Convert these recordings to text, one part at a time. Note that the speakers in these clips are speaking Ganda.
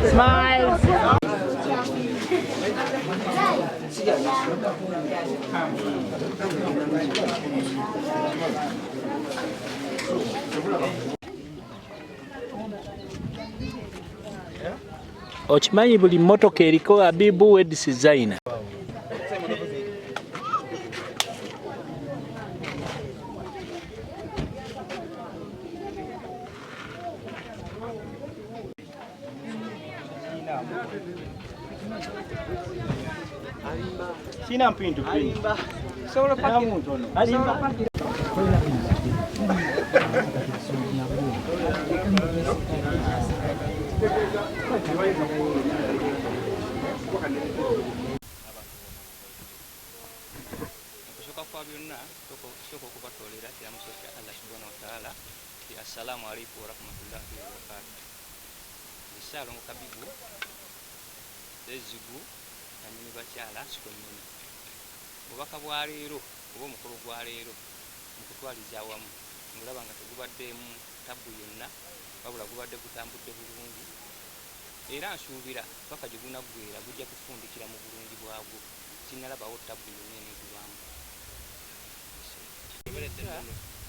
Smiles. Okimanyi buli mmotoka eriko Abibu Wed designer. Sina mpindu alimba solo paki muntono alimba kushoka kwa byonna toko kubatolera kiramusosha Allah subhanahu wa ta'ala. Assalamu alaykum wa rahmatullahi wa barakatuh. Isalo ngokabibu ezigu anyini bakyala sikonnyini obubaka bwa leero oba omukolo gwa leero mukutwaliza awamu ngulaba nga tegubaddeemu tabu yonna wabula gubadde gutambudde bulungi era nsuubira paka gye gunaggweera gujja kufundikira mu bulungi bwagwo sinalabawo tabu yonna enegubaamu.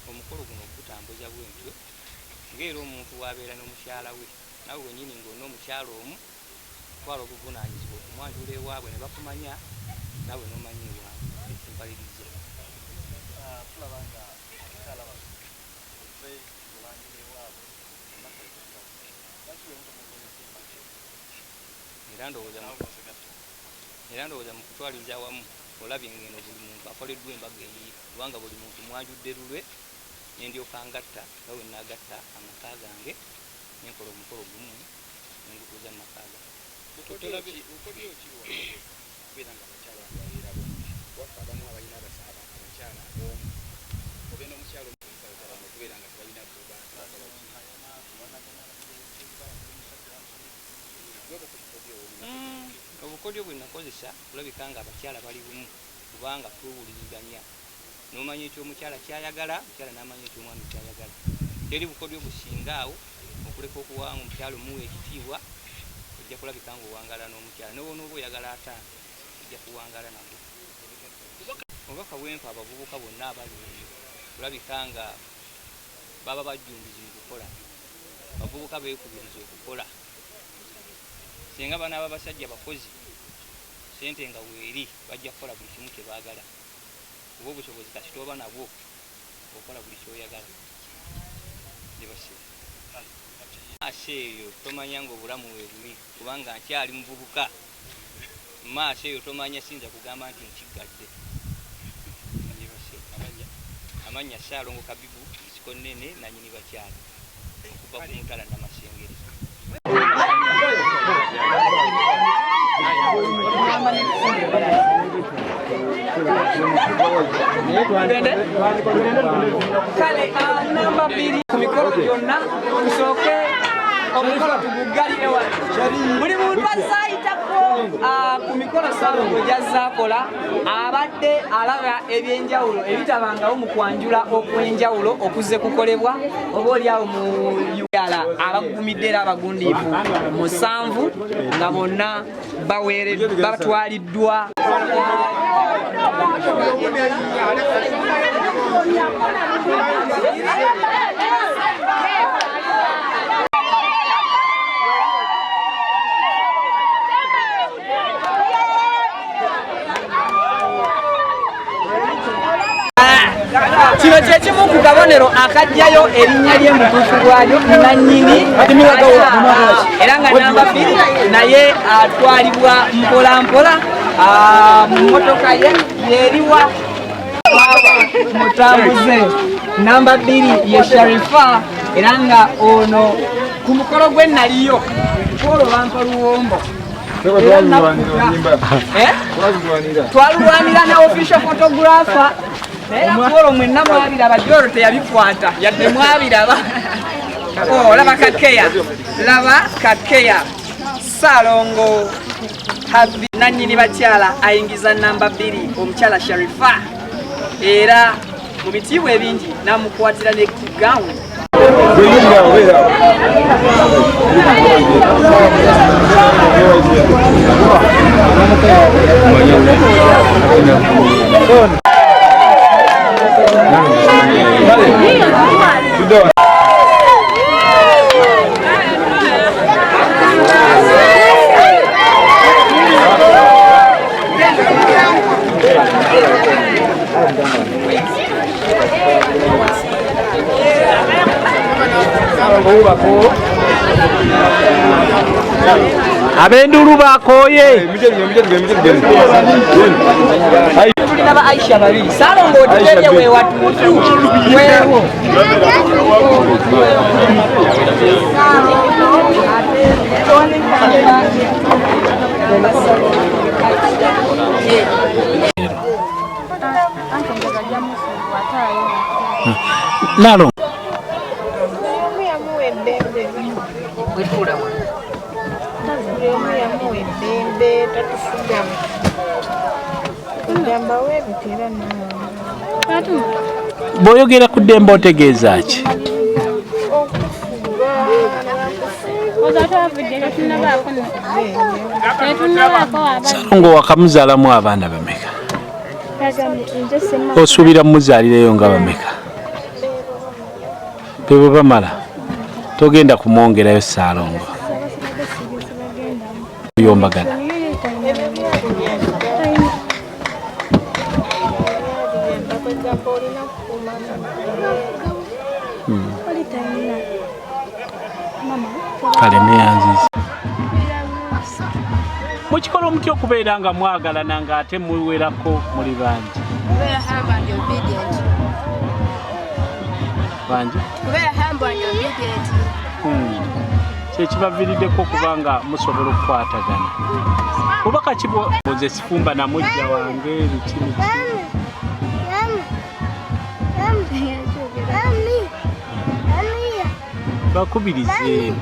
Omukolo guno gutambuza bwentyo ng'era omuntu wabeera n'omukyala we nawe wennyini ng'olina omukyala omu twala obuvunaanyizibwa okumwanjula ewaabwe ne bakumanya nawe n'omanyi ewaabwe mpaliriza. Era ndowooza mu kutwaliza awamu olabye ngeno buli muntu akoleddwa embaga eyiyo kubanga buli muntu mwanjudde lulwe nendyoka ngatta nga we nagatta amaka gange nenkola omukolo gumu nengutuuza mu maka gange. Obukodyo bwe nakozesa kulabika nga abakyala bali bumu kubanga tuwuliziganya n'omanya ekyomukyala kyayagala omukyala n'amanya ekyomwami kyayagala. Teri bukodyo busingaawo okuleka okuwanga omukyala omuwa ekitiibwa ojja kulabika nga owangala n'omukyala n'obona oba oyagala ataano ojja kuwangala nabwo. Obubaka bwempa abavubuka bonna abali eyo kulabika nga baba bajjumbizi mu kukola, bavubuka beekubiriza okukola. Singa banaaba basajja bakozi sente nga weeri bajja kukola buli kimu kye baagala oba obusobozi kati toba nabwo okola buli kyoyagala. Maaso eyo tomanya ng'obulamu weebuli kubanga nkyali muvubuka. Maaso eyo tomanya sinza kugamba nti nkiggadde. Amanya Ssaalongo Kabibu nsiko nnene nanyini bakyala okuva ku Mutala Namasengere. Kale namba 2 ku mikolo gyonna tusooke omukolo tugugalire wano. Buli muntu azayitako ku mikolo Ssaalongo gy'azaakola abadde alaba ebyenjawulo ebitabangawo mu kwanjula okw'enjawulo okuzze kukolebwa oba oliawo mu Uganda abagumidde era abagundiivu 7 nga bonna batwaliddwa. Kino kye kimu ku kabonero akajjayo erinnya ly'emutuufu gwayo nannyini era nga namba 2 naye atwalibwa mpolampola mu mmotoka ye yeriwa mutambuze. Namba 2 ye Sharifa era nga ono ku mukolo gwe naliyo Polo Bampa Luwombo twalulwanira ne official photographer naye Polo mwenna mwabiraba Joro teyabikwata yadde mwabiraba. Laba kakeya Ssaalongo Habi nannyini bakyala ayingiza namba 2 omukyala Sharifa era mu bitiibwa ebingi namukwatira ne gown. Abendulu bakoye Tulina ba Aisha babiri Salongo otugenye we watutu wewo Nalo boyogera ku ddembe otegeeza ki? Salongo wakamuzaalamu abaana bameka? Osuubira mumuzaalireyo nga bameka? Bwe bamala togenda kumwongerayo Salongo yombagana. Kale neyanziza mukikola omutya okubeera nga mwagalana nga ate muwerako muli bangi kyekibaviiriddeko okubanga musobola okukwatagana. Obaka kiboze sifumba na mujja wange lukimiki bakubirize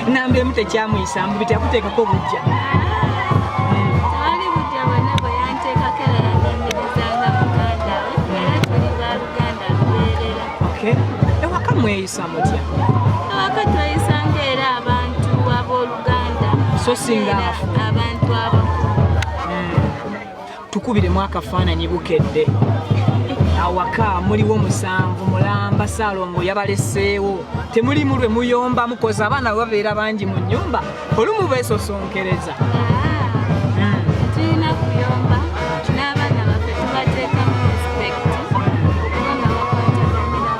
nambe mute kyamuyisa mbu bitakuteekako bujja ewaka mweyisa mutya? Ewaka tweyisa ng'era abantu abooluganda so singa abantu abakulu. Tukubiremu akafaananyi bukedde. Awaka muliwo 7 mulamba Salongo yabaleseewo temulimu lwe muyomba mukoza abaana babeera bangi mu nnyumba olumu beesosonkereza. Tulina kuyomba n'abaana baffe tubateekamu respect okubanga bakwataganira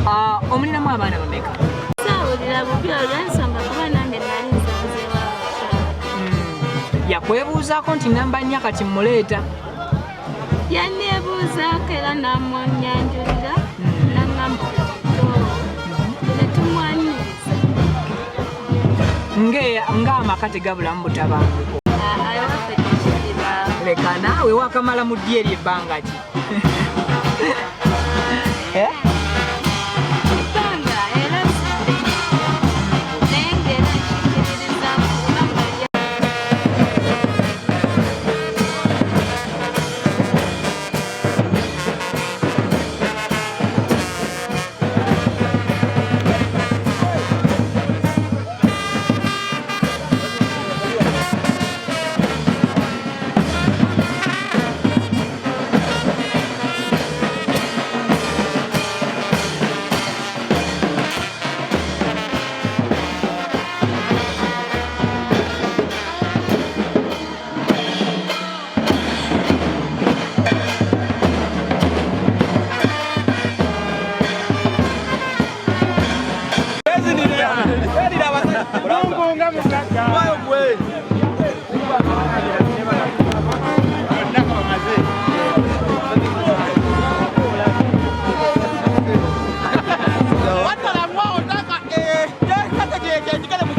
wamu. Omulinamu abaana bameka? Saawulira bubi olw'ensonga kuba nange nali nsanzeewo abakyala. Yakwebuuzaako nti namba 4 kati muleeta? Yanneebuuzaako era n'amwanyanjulira n'aŋŋamba netumwaniriza. Ng'amaka tegabulamu butabanguko. Ewaffe tekiribaawo. Leka naawe wakamala mu ddi eri ebbanga ki? Ebbanga era naye ng'era nkikiririza kubanga njagala